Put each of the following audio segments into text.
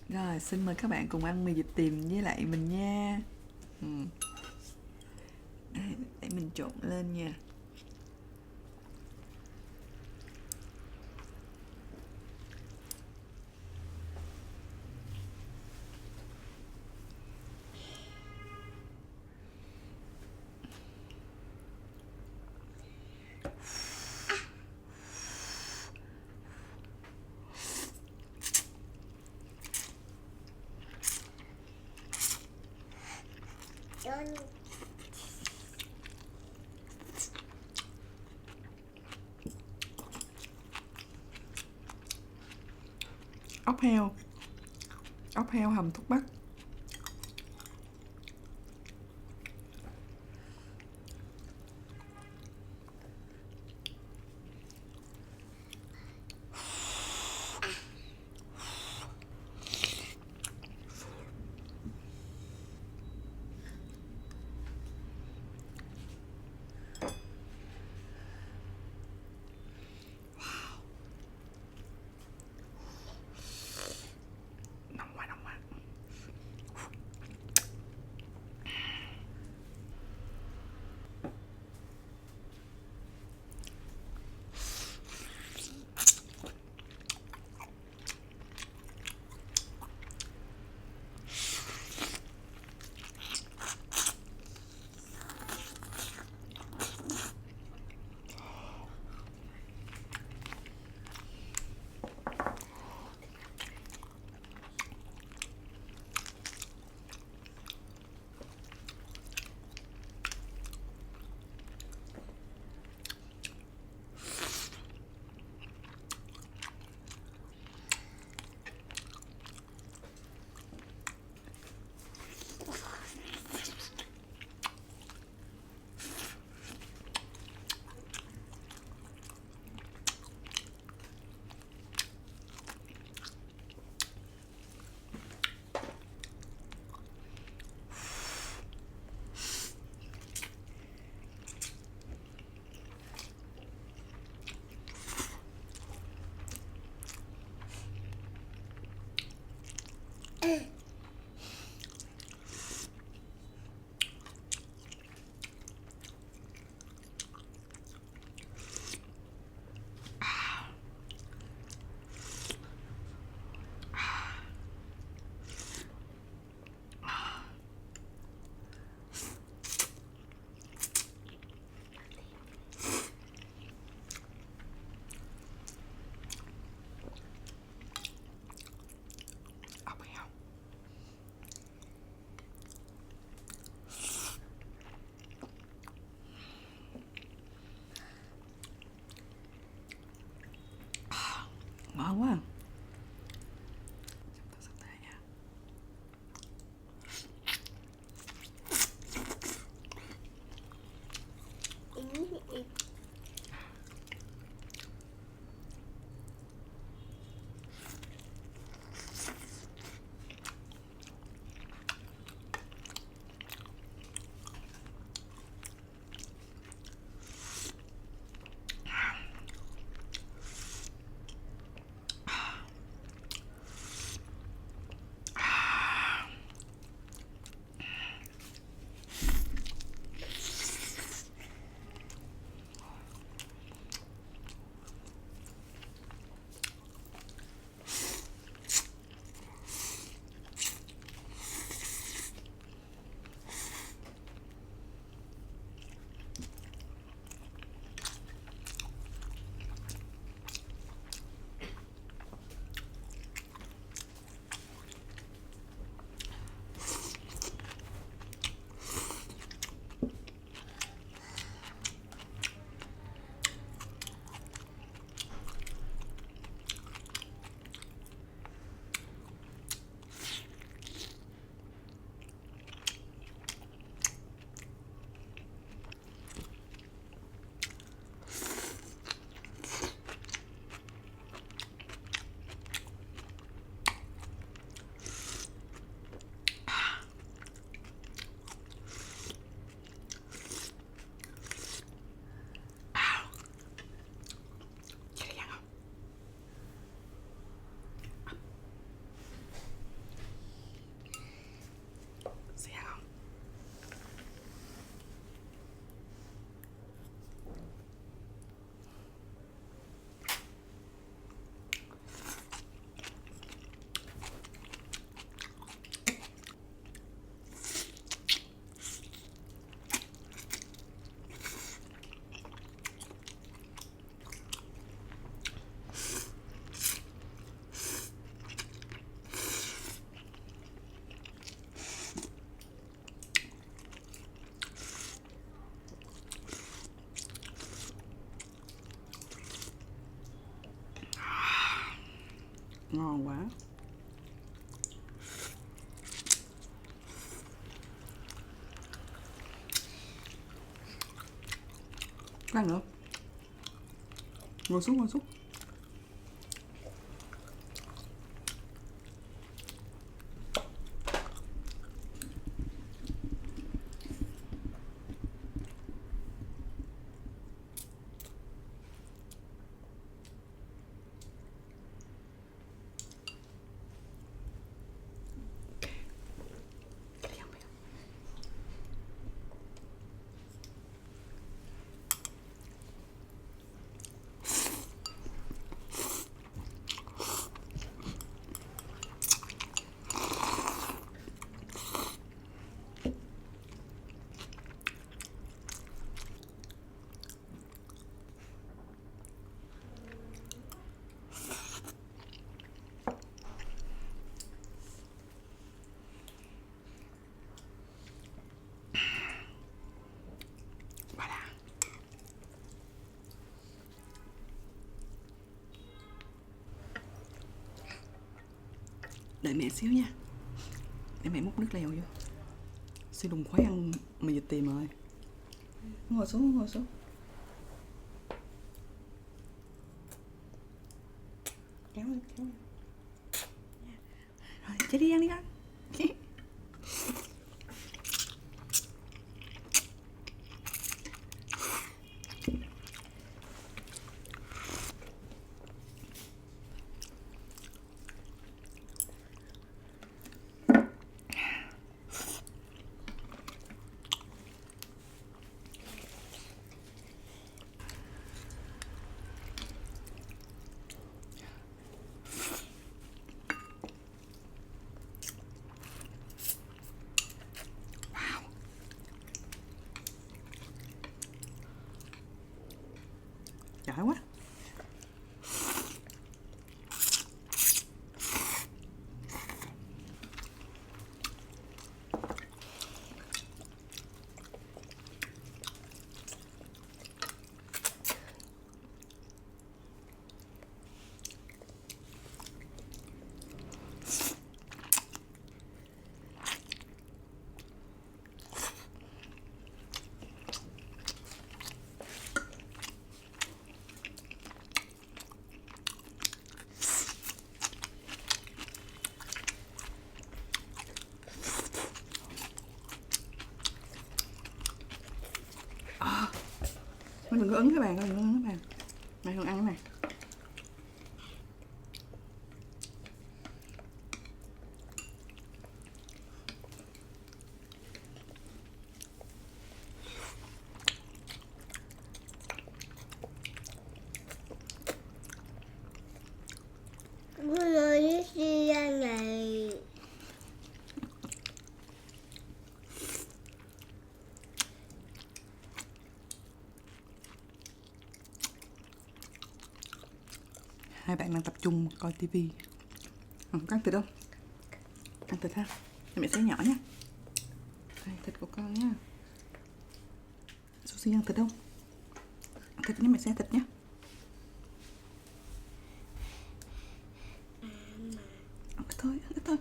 Rồi, xin mời các bạn cùng ăn mì vịt tiềm với lại mình nha. Đây, để mình trộn lên nha. Ốc heo, ốc heo hầm thuốc bắc. Nóng quá, nóng quá. Ốc heo. Ngon quá. Ăn nữa. Ngồi xuống, ngồi xuống. Đợi mẹ xíu nha. Để mẹ múc nước lèo vô. Siêu đùng khoái ăn mì vịt tiềm rồi. Ngồi xuống, ngồi xuống. Kéo lên, kéo lên. Rồi, chạy đi ăn đi con. Giỏi quá. Mình đừng có ấn cái bàn, đừng có ấn cái bàn. Mày còn ăn cái này. Bữa nay đi ăn này. Hai bạn đang tập trung coi tivi. Con ăn thịt không? Ăn thịt ha. Để mẹ xé nhỏ nha. Đây, thịt của con nha. Sushi ăn thịt không? Ăn thịt nhé, mẹ xé thịt nhé. Ăn ít thôi, ăn ít thôi.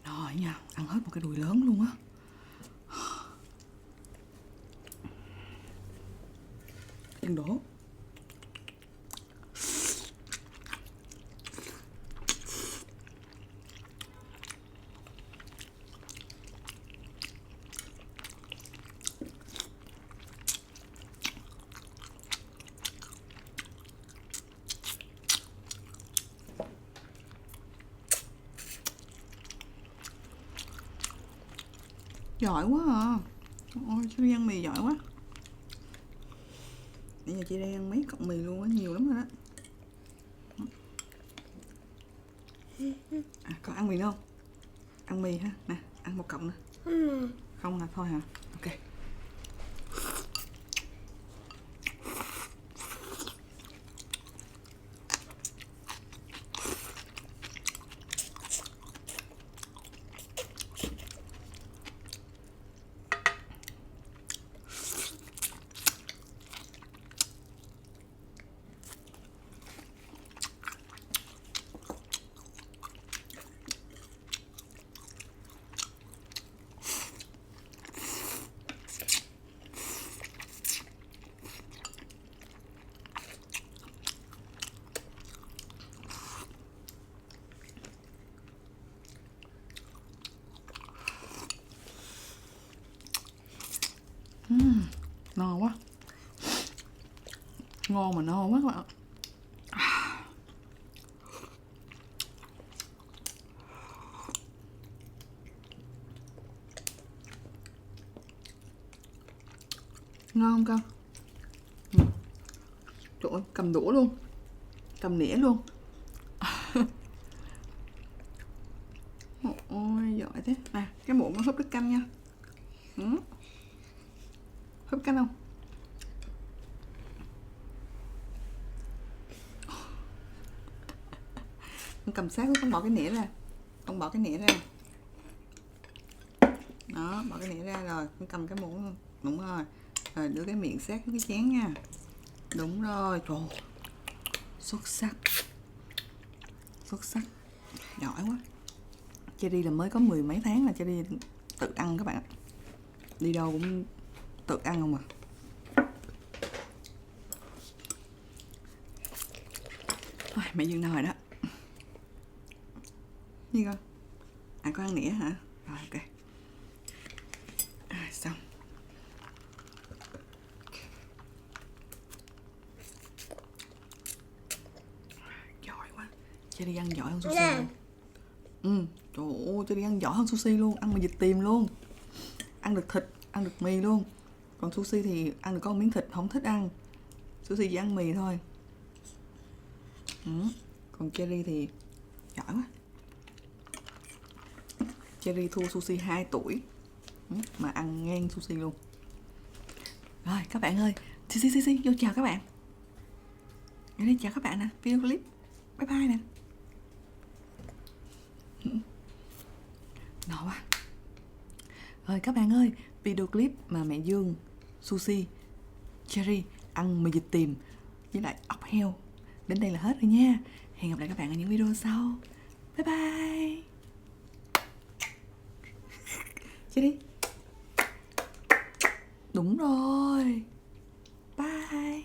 Rồi nha, ăn hết một cái đùi lớn luôn á. Đừng đổ. Giỏi quá à. Ôi, chú đi ăn mì giỏi quá. Bây giờ chị đang ăn mấy cọng mì luôn á, nhiều lắm rồi đó. À, con ăn mì nữa không? Ăn mì ha, nè, ăn một cọng nè. Không là thôi hả? Ok. Ngon quá. Ngon mà no quá các bạn. Ngon không con? Trời ơi, cầm đũa luôn, cầm nĩa luôn. Ôi giỏi thế. Nè, cái muỗng con húp nước canh nha. Húp canh không? Con cầm sát, con bỏ cái nĩa ra. Con bỏ cái nĩa ra. Đó, bỏ cái nĩa ra rồi, con cầm cái muỗng. Đúng rồi. Rồi đưa cái miệng sát với cái chén nha. Đúng rồi. Trời, xuất sắc. Xuất sắc. Giỏi quá. Cherry là mới có 10 mấy tháng là Cherry tự ăn các bạn. Đi đâu cũng tự ăn không à. Thôi, mẹ dừng nồi đó. Gì con? À, con ăn nĩa hả? Rồi, ok. Xong. Giỏi quá. Cherry ăn giỏi hơn Sushi luôn. Trời ơi, Cherry ăn giỏi hơn Sushi luôn. Ăn mà vịt tiềm luôn. Ăn được thịt, ăn được mì luôn. Còn Sushi thì ăn được có một miếng thịt, không thích ăn. Sushi chỉ ăn mì thôi. Còn Cherry thì giỏi quá. Cherry thua Sushi 2 tuổi mà ăn ngang Sushi luôn. Rồi các bạn ơi, xí vô chào các bạn. Vô đây chào các bạn nè, video clip. Bye bye nè. No quá. Rồi các bạn ơi, video clip mà mẹ Dương, Sushi, Cherry ăn mì vịt tiềm với lại ốc heo đến đây là hết rồi nha. Hẹn gặp lại các bạn ở những video sau. Bye bye. Cherry. Đúng rồi. Bye.